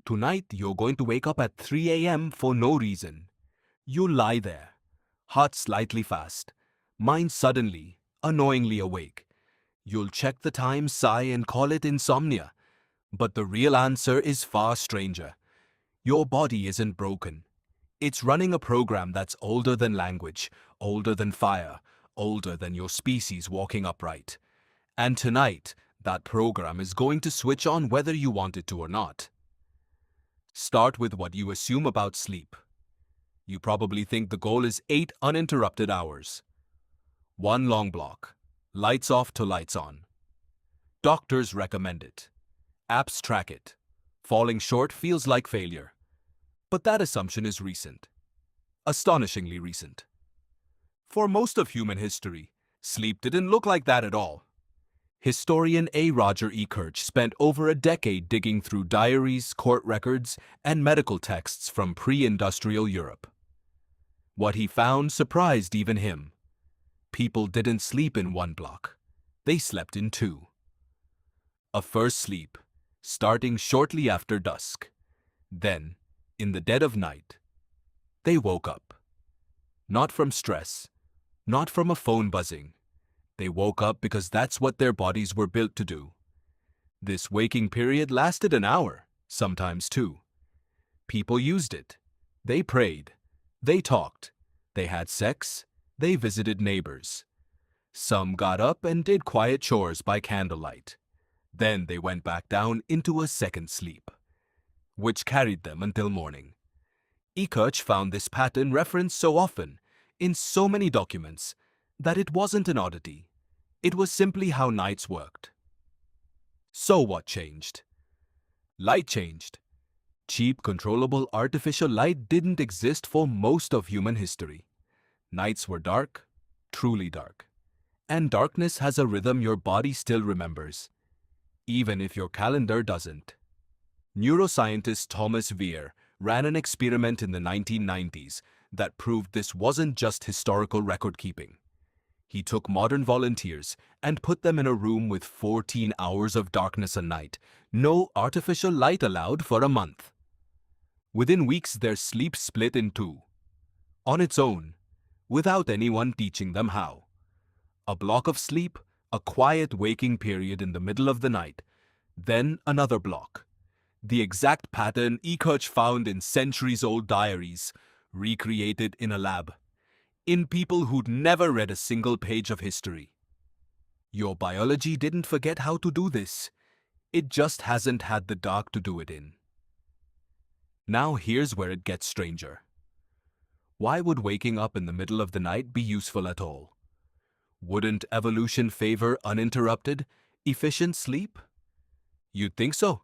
Tonight, you're going to wake up at 3 a.m. for no reason. You lie there, heart slightly fast, mind suddenly, annoyingly awake. You'll check the time, sigh, and call it insomnia. But the real answer is far stranger. Your body isn't broken. It's running a program that's older than language, older than fire, older than your species walking upright. And tonight, that program is going to switch on whether you want it to or not. Start with what you assume about sleep. You probably think the goal is 8 uninterrupted hours. One long block. Lights off to lights on. Doctors recommend it. Apps track it. Falling short feels like failure. But that assumption is recent. Astonishingly recent. For most of human history, sleep didn't look like that at all. Historian A. Roger Ekirch spent over a decade digging through diaries, court records, and medical texts from pre-industrial Europe. What he found surprised even him. People didn't sleep in one block. They slept in two. A first sleep, starting shortly after dusk. Then, in the dead of night, they woke up. Not from stress, not from a phone buzzing. They woke up because that's what their bodies were built to do. This waking period lasted an hour, sometimes two. People used it. They prayed. They talked. They had sex. They visited neighbors. Some got up and did quiet chores by candlelight. Then they went back down into a second sleep, which carried them until morning. Ekirch found this pattern referenced so often, in so many documents, that it wasn't an oddity. It was simply how nights worked. So what changed? Light changed. Cheap, controllable, artificial light didn't exist for most of human history. Nights were dark, truly dark. And darkness has a rhythm your body still remembers, even if your calendar doesn't. Neuroscientist Thomas Weir ran an experiment in the 1990s that proved this wasn't just historical record-keeping. He took modern volunteers and put them in a room with 14 hours of darkness a night, no artificial light allowed for a month. Within weeks, their sleep split in two. On its own, without anyone teaching them how. A block of sleep, a quiet waking period in the middle of the night, then another block. The exact pattern Ekirch found in centuries-old diaries, recreated in a lab, in people who'd never read a single page of history. Your biology didn't forget how to do this. It just hasn't had the dark to do it in. Now here's where it gets stranger. Why would waking up in the middle of the night be useful at all? Wouldn't evolution favor uninterrupted, efficient sleep? You'd think so.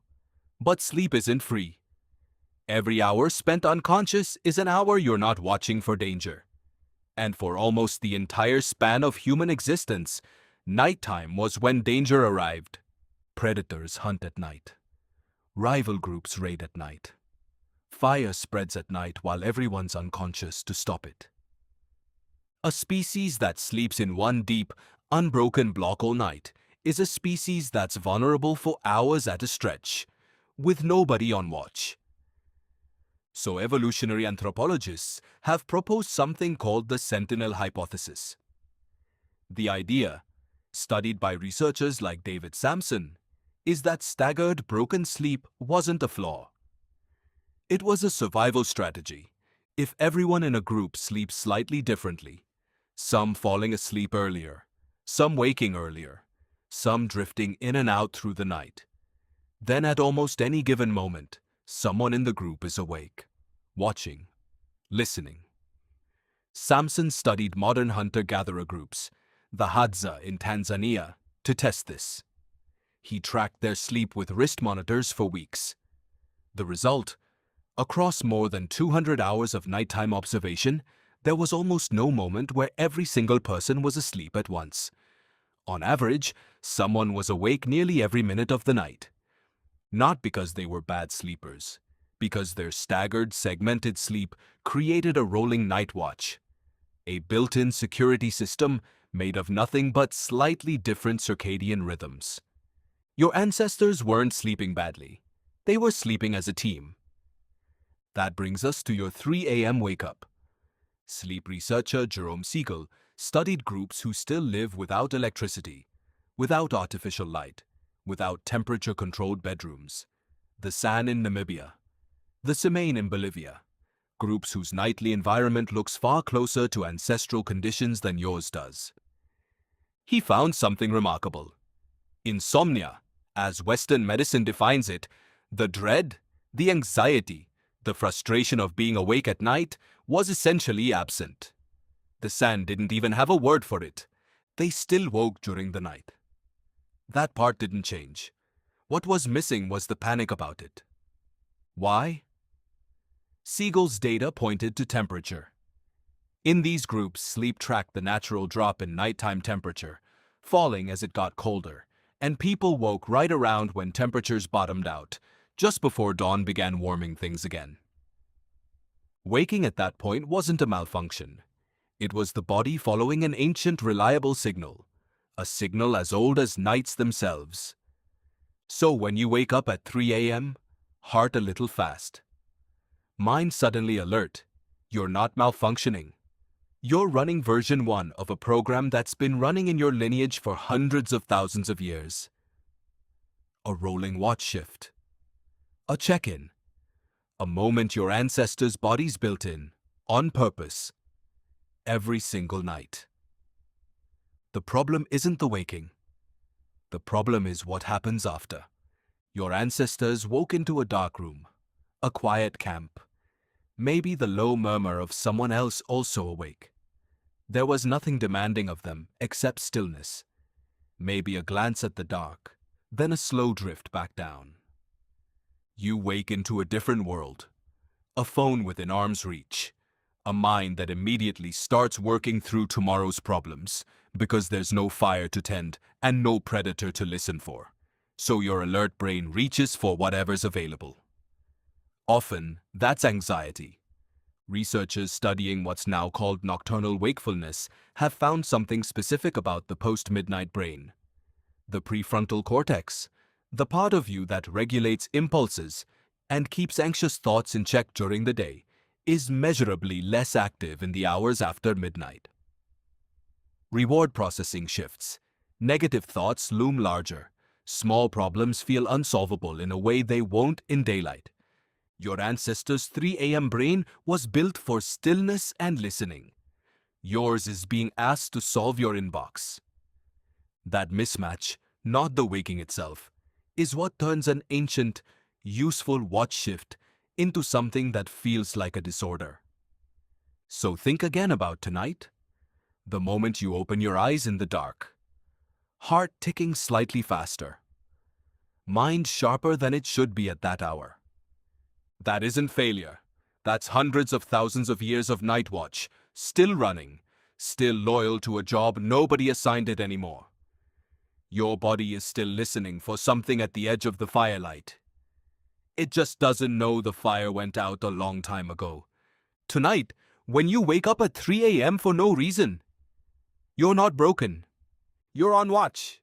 But sleep isn't free. Every hour spent unconscious is an hour you're not watching for danger. And for almost the entire span of human existence, nighttime was when danger arrived. Predators hunt at night. Rival groups raid at night. Fire spreads at night while everyone's unconscious to stop it. A species that sleeps in one deep, unbroken block all night is a species that's vulnerable for hours at a stretch, with nobody on watch. So evolutionary anthropologists have proposed something called the Sentinel Hypothesis. The idea, studied by researchers like David Sampson, is that staggered, broken sleep wasn't a flaw. It was a survival strategy. If everyone in a group sleeps slightly differently, some falling asleep earlier, some waking earlier, some drifting in and out through the night, then at almost any given moment, someone in the group is awake, watching, listening. Sampson studied modern hunter-gatherer groups, the Hadza in Tanzania, to test this. He tracked their sleep with wrist monitors for weeks. The result? Across more than 200 hours of nighttime observation, there was almost no moment where every single person was asleep at once. On average, someone was awake nearly every minute of the night. Not because they were bad sleepers, because their staggered, segmented sleep created a rolling night watch, a built-in security system made of nothing but slightly different circadian rhythms. Your ancestors weren't sleeping badly. They were sleeping as a team. That brings us to your 3 a.m. wake-up. Sleep researcher Jerome Siegel studied groups who still live without electricity, without artificial light, without temperature-controlled bedrooms. The San in Namibia, the Simane in Bolivia, groups whose nightly environment looks far closer to ancestral conditions than yours does. He found something remarkable. Insomnia, as Western medicine defines it, the dread, the anxiety, the frustration of being awake at night, was essentially absent. The San didn't even have a word for it. They still woke during the night. That part didn't change. What was missing was the panic about it. Why? Siegel's data pointed to temperature. In these groups, sleep tracked the natural drop in nighttime temperature, falling as it got colder, and people woke right around when temperatures bottomed out, just before dawn began warming things again. Waking at that point wasn't a malfunction. It was the body following an ancient, reliable signal, a signal as old as nights themselves. So when you wake up at 3 a.m., heart a little fast, mind suddenly alert, you're not malfunctioning. You're running version 1 of a program that's been running in your lineage for hundreds of thousands of years. A rolling watch shift. A check-in. A moment your ancestors' bodies built in, on purpose, every single night. The problem isn't the waking. The problem is what happens after. Your ancestors woke into a dark room, a quiet camp, maybe the low murmur of someone else also awake. There was nothing demanding of them except stillness, maybe a glance at the dark, then a slow drift back down. You wake into a different world, a phone within arm's reach, a mind that immediately starts working through tomorrow's problems because there's no fire to tend and no predator to listen for. So your alert brain reaches for whatever's available. Often, that's anxiety. Researchers studying what's now called nocturnal wakefulness have found something specific about the post-midnight brain. The prefrontal cortex, the part of you that regulates impulses and keeps anxious thoughts in check during the day, is measurably less active in the hours after midnight. Reward processing shifts. Negative thoughts loom larger. Small problems feel unsolvable in a way they won't in daylight. Your ancestors' 3 a.m. brain was built for stillness and listening. Yours is being asked to solve your inbox. That mismatch, not the waking itself, is what turns an ancient, useful watch shift into something that feels like a disorder. So think again about tonight. The moment you open your eyes in the dark. Heart ticking slightly faster. Mind sharper than it should be at that hour. That isn't failure. That's hundreds of thousands of years of night watch, still running, still loyal to a job nobody assigned it anymore. Your body is still listening for something at the edge of the firelight. It just doesn't know the fire went out a long time ago. Tonight, when you wake up at 3 a.m. for no reason, you're not broken. You're on watch.